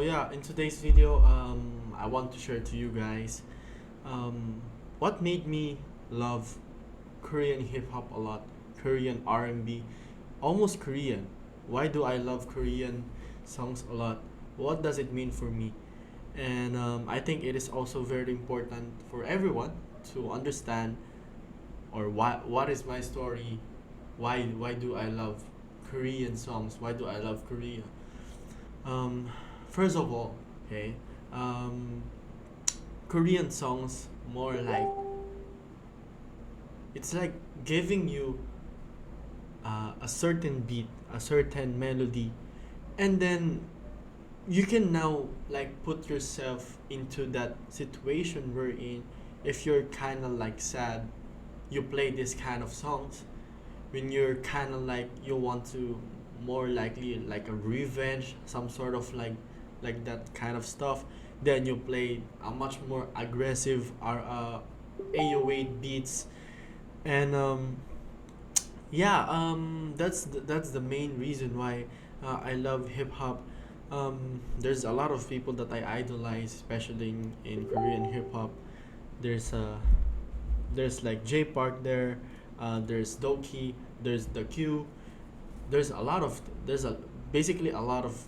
yeah, in today's video, I want to share to you guys um, what made me love Korean hip hop a lot, Korean R&B, almost Korean. Why do I love Korean songs a lot? What does it mean for me? And I think it is also very important for everyone to understand, or what is my story, why do I love Korean songs, why do I love Korea. um, First of all, okay, um, Korean songs more like, it's like giving you a certain beat, a certain melody, and then you can now like put yourself into that situation wherein if you're kind of like sad, you play this kind of songs. When you're kind of like you want to, more likely like a revenge, some sort of like that kind of stuff, then you play a much more aggressive or 808 beats. And yeah, that's the main reason why I love hip hop. There's a lot of people that I idolize, especially in Korean hip hop. There's there's like J Park there, there's Doki, there's the Q, there's a lot of there's a basically a lot of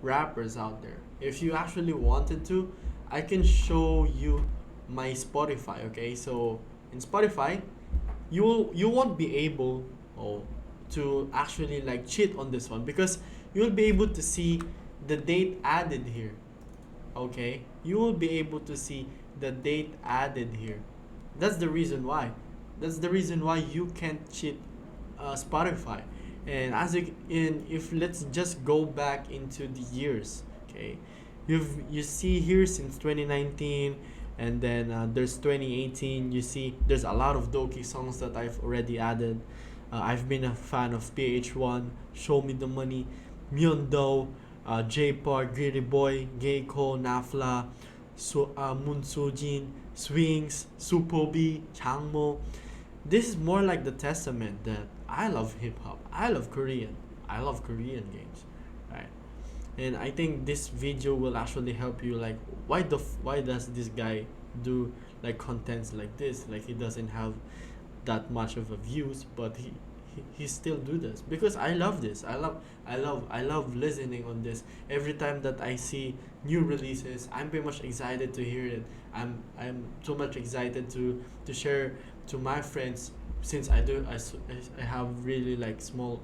rappers out there. If you actually wanted to, I can show you my Spotify. Okay, so in Spotify, you won't be able, oh, to actually like cheat on this one, because you'll be able to see the date added here. Okay, you will be able to see the date added here. That's the reason why. That's the reason why you can't cheat Spotify. And if let's just go back into the years, okay, you see here since 2019, and then there's 2018. You see there's a lot of Doki songs that I've already added. I've been a fan of PH1, Shomi더머니, Myeondo, J Park, Gritty Boy, Geiko, Nafla, Moon Sojin, Swings, Supobi, Changmo. This is more like the testament that I love hip hop. I love Korean. I love Korean games, right? And I think this video will actually help you. Like, why does this guy do like contents like this? Like, he doesn't have that much of a views, but he still do this because I love this. I love listening on this. Every time that I see new releases, I'm very much excited to hear it. I'm so much excited to share to my friends, since I have really like small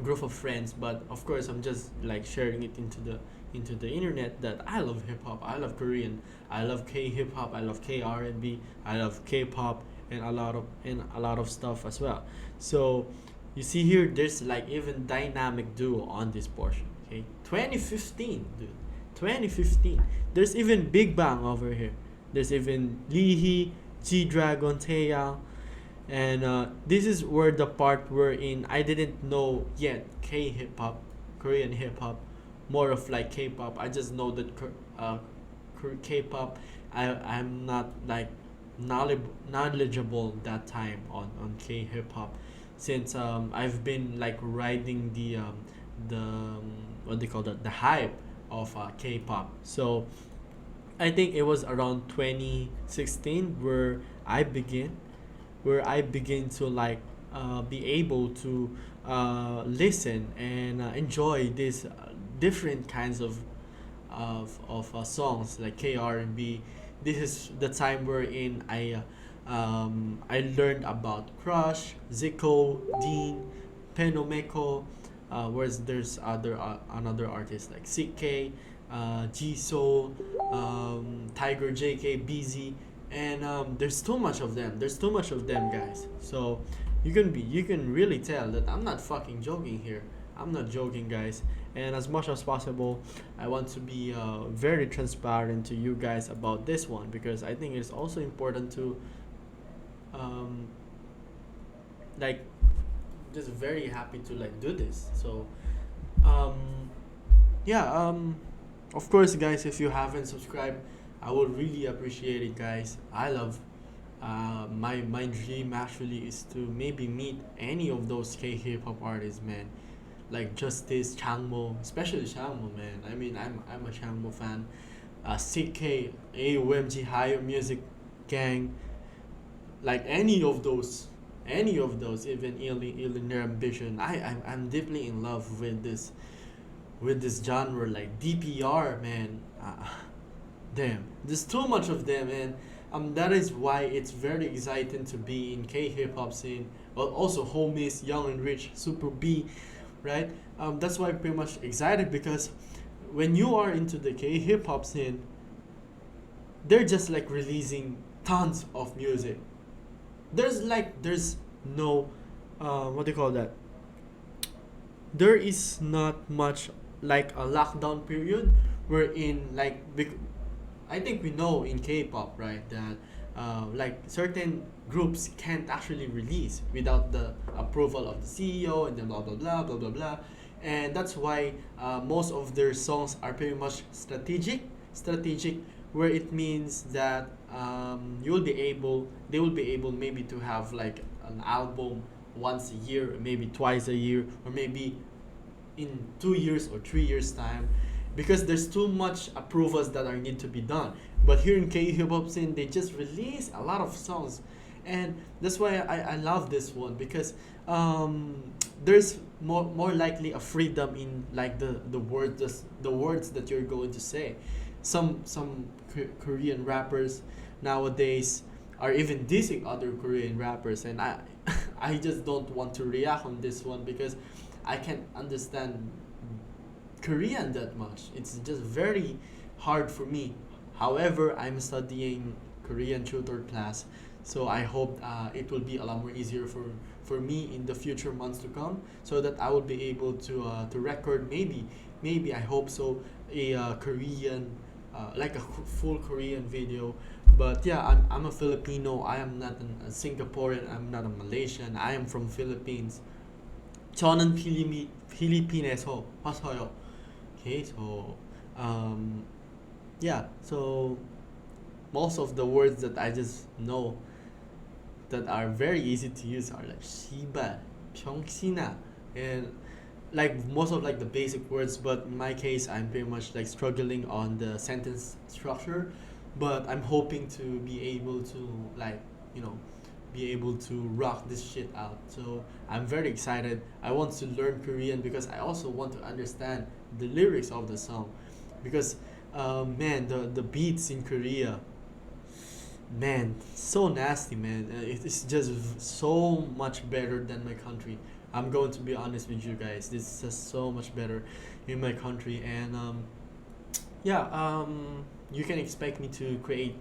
group of friends. But of course I'm just like sharing it into the internet, that I love hip hop, I love Korean, I love K hip hop, I love K R&B, I love K-pop, and a lot of stuff as well. So you see here, there's like even dynamic duo on this portion. Okay, 2015, dude, 2015. There's even Big Bang over here. There's even Lee, G Dragon, Taeyang, and this is where the part wherein I didn't know yet K hip hop, Korean hip hop, more of like K-pop. I just know that K-pop. I'm not like knowledgeable that time on K hip hop, since I've been like riding what they call that, the hype of K-pop. So I think it was around 2016 where I begin to like be able to listen and enjoy these different kinds of songs like K R&B. This is the time wherein I learned about Crush, Zico, Dean, Penomeko, whereas there's another artist like CK, G Soul, Tiger, JK, BZ, and there's too much of them. There's too much of them, guys. So you can really tell that I'm not fucking joking here. I'm not joking, guys. And as much as possible, I want to be very transparent to you guys about this one, because I think it's also important to um, like just very happy to like do this. So um, yeah, of course, guys, if you haven't subscribed, I would really appreciate it, guys. I love my dream actually is to maybe meet any of those K hip hop artists, man. like Justice, Changmo, especially Changmo, man. I mean, I'm a Changmo fan. CK, AOMG, Higher Music Gang, like any of those, even Illinois Ambition. I'm deeply in love with this genre, like DPR, man. Damn, there's too much of them, and that is why it's very exciting to be in K hip hop scene. But also homies, Young and Rich, Super B, right? That's why I'm pretty much excited because when you are into the K hip hop scene, they're just like releasing tons of music. There's no what do you call that? There is not much like a lockdown period wherein like I think we know in K-pop, right, that like certain groups can't actually release without the approval of the CEO and then blah blah blah blah blah blah, and that's why most of their songs are pretty much strategic, where it means that they will be able maybe to have like an album once a year, or maybe twice a year, or maybe in 2 years or 3 years time, because there's too much approvals that are need to be done. But here in K hip hop scene, they just release a lot of songs, and that's why I love this one because there's more likely a freedom in like the words that you're going to say. Some Korean rappers nowadays are even dissing other Korean rappers, and I just don't want to react on this one because I can't understand Korean that much. It's just very hard for me. However, I'm studying Korean tutor class, so I hope it will be a lot more easier for me in the future months to come, so that I will be able to record maybe I hope so a Korean like a full Korean video. But yeah, I'm a Filipino. I am not a Singaporean. I'm not a Malaysian. I am from Philippines. 저는 필리핀에서 와서요. Okay, so yeah, so most of the words that I just know that are very easy to use are like 시발, 병신아, and like most of like the basic words. But in my case, I'm pretty much like struggling on the sentence structure, but I'm hoping to be able to like be able to rock this shit out. So I'm very excited. I want to learn Korean because I also want to understand the lyrics of the song, because man, the beats in Korea, man, so nasty, man. It's just so much better than my country. I'm going to be honest with you guys. This is just so much better in my country, and yeah, you can expect me to create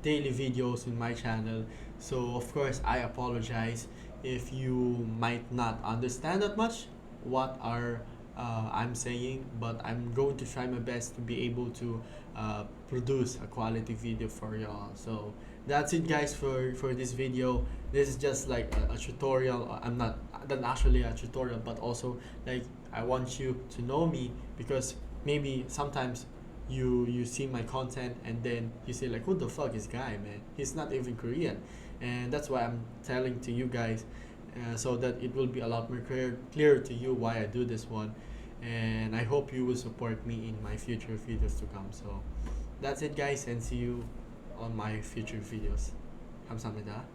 daily videos in my channel. So of course, I apologize if you might not understand that much what are I'm saying, but I'm going to try my best to be able to produce a quality video for y'all. So that's it, guys, for this video. This is just like a tutorial. I'm not actually a tutorial, but also like I want you to know me, because maybe sometimes you see my content and then you say like, who the fuck is guy, man? He's not even Korean. And that's why I'm telling to you guys, so that it will be a lot more clear to you why I do this one. And I hope you will support me in my future videos to come. So that's it, guys, and see you on my future videos. 감사합니다.